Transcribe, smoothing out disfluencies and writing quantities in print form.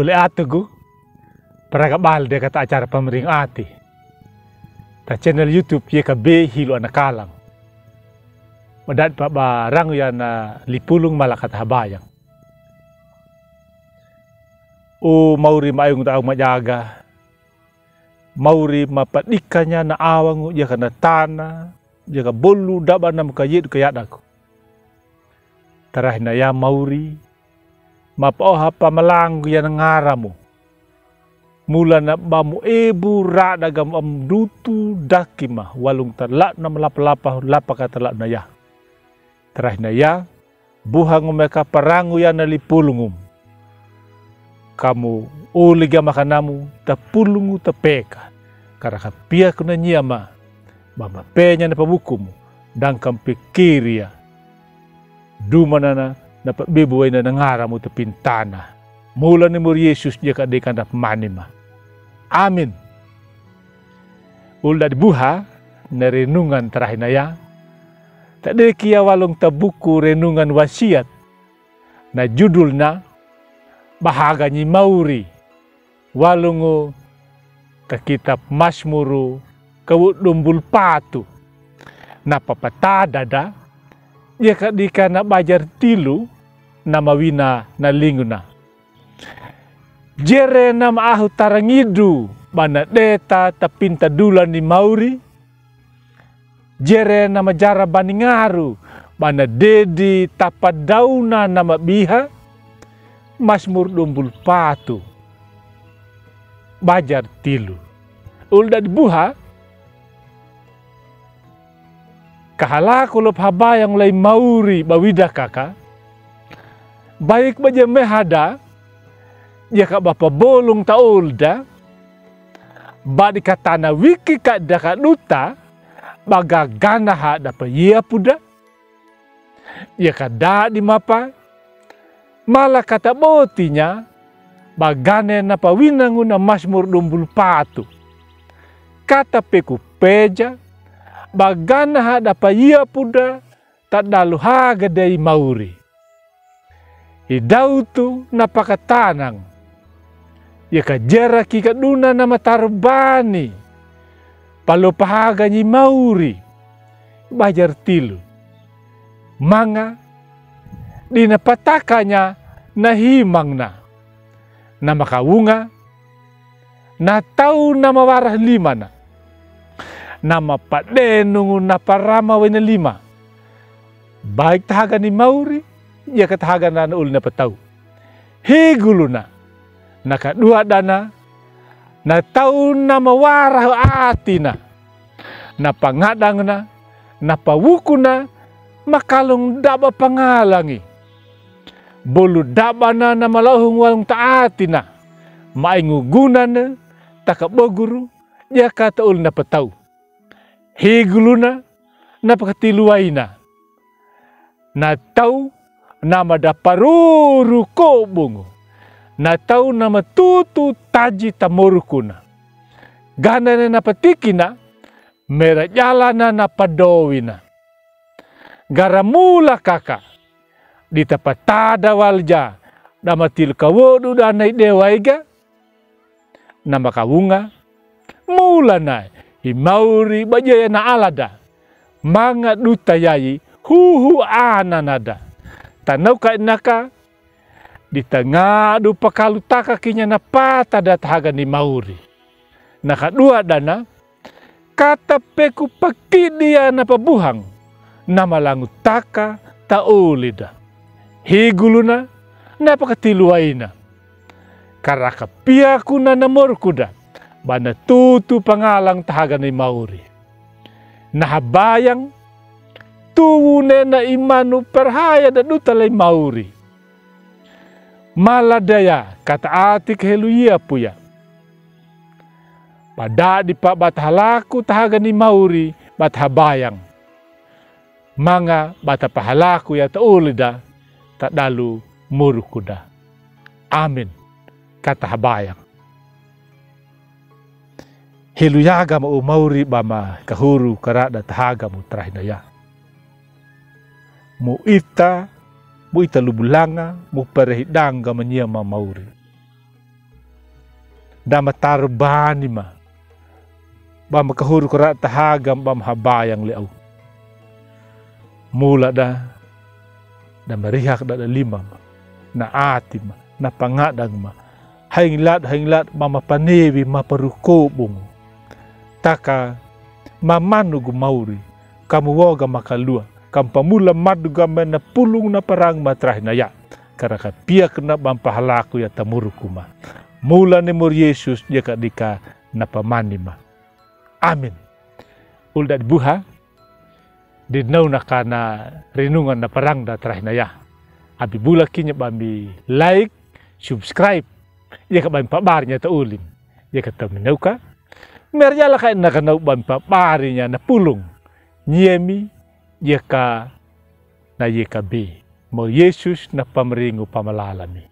Uli atugu, paragabal dia kata acara pemering ati. Ta channel YouTube ye ka be hilo anakalang. Madat pa barang yan na lipulong malakat habayang. O mauri maayong taong majaga. Mauri mapadikanya na awang ya kana tana, ya ka bolu daba na mukayit kayat ako. Tarah na ya mauri mapaoha pamalang yan ng ngaramu. Mula na bamu ebu radagam amdutu dakima walung talak na malapalapa lapaka talak na ya. Tarah na ya buhang umeka parangu yan na lipulungum. Kamu uliga makanamu tapulungu tapeka. Karena pia kuna nyama mama penya na pabukumu dan kampikiria. Dumanana na pabibuhay na nangaramu tapintana. Mula ni Mur Yesus dia kadekan na manima. Amin. Ulda buha na renungan terahinaya. Tadi kia walong tabuku renungan wasiat na judul na Bahaga ni Mauri walungu ta kitab Mazmuru kawut dumbul patu na papatada da ya kadika na bajar tilu na mawina na linguna jere na maahu tarangidu bana deta tapinta dulan ni Mauri jere na majara baningaru bana dedi tapadauna na mabiha Mazmur dumbul patu bajar tilu ulda buha kahala kulop habayang lay Mauri bawida kaka baik baja mehada ya ka bapa bolong taulda ba dikatana wiki ka daka duta bagagana ha dapa ia puda ya ka da di mapa malah kata botinya bagane na pawinangu na Mazmur dumbul patu. Kata peku peja bagana hada paya puda tak dalu haga dari Mauri. Hidau tu napakatanang. Ya kajara kika duna nama tarbani. Palo pahaga ni Mauri. Bajar tilu. Manga dinapatakanya na himang na makawunga na tau na mawarah lima na mapadenungu na parama wena lima baik tahaga ni Mauri ya katahaga na uli na patau higulu na kadua dana na tau na mawarah ati na pangadang na pawuku na makalong daba pangalangi bolu dabana na malahung walong taati na maingugunan na takaboguru ya kataul na patau higulu na napakatiluay na tau na madaparuru kobungo na tau na matutu taji tamoruku na gana na napatiki na merajala na napadowi na garamula kaka di tapatada walja damatil kawodu danay dewaiga na makawunga mula na himauri bajaya na alada mga dutayayi huhu ananada tanaw ka inaka di tangadu pakalutaka kinya na patada tahaga ni Mauri nakadua dana kata peku pakidia na pabuhang na malangutaka taulida higulu na napakatiluay na karakapiaku na namorkuda bana tutu pangalang tahaga ni Mauri nahabayang tuwune na imanu perhaya da dutalay Mauri maladaya kata atik heluya puya pada di pa bathalaku tahaga ni Mauri bathabayang mga bata pahalaku ya taulida tak dalu murukuda. Amin. Kata habayang. Hiluyaga mo Mauri bama kahuru karada tahaga mo trahinaya. Mu ita lubulanga mu perehidanga manya Mauri. Dama tarbani ma. Ba makahuru kura tahagam ba mahabayang liaw. Mula da marihak da lima ma. Na ati ma. Na pangadang ma. Hainglat mamapanewi maparukobong. Taka mamanu gumauri. Kamu woga makalua. Kampamula maduga na pulong na parang matrah na ya. Karena piak na bampahalaku ya tamurukuma. Mula ni Mur Yesus dia dika na pamanima. Amin. Ulda dibuha. Dinaw na ka na renungan na parang da trah na ya. Abi bula kinya bami like, subscribe. Dia ka bami pabarnya ta ulim. Dia ka taminaw ka. Meryala ka na kanaw bami pabarinya na pulong. Nyemi. Yeka na yeka be. Mo Yesus na pamringo pamalalami.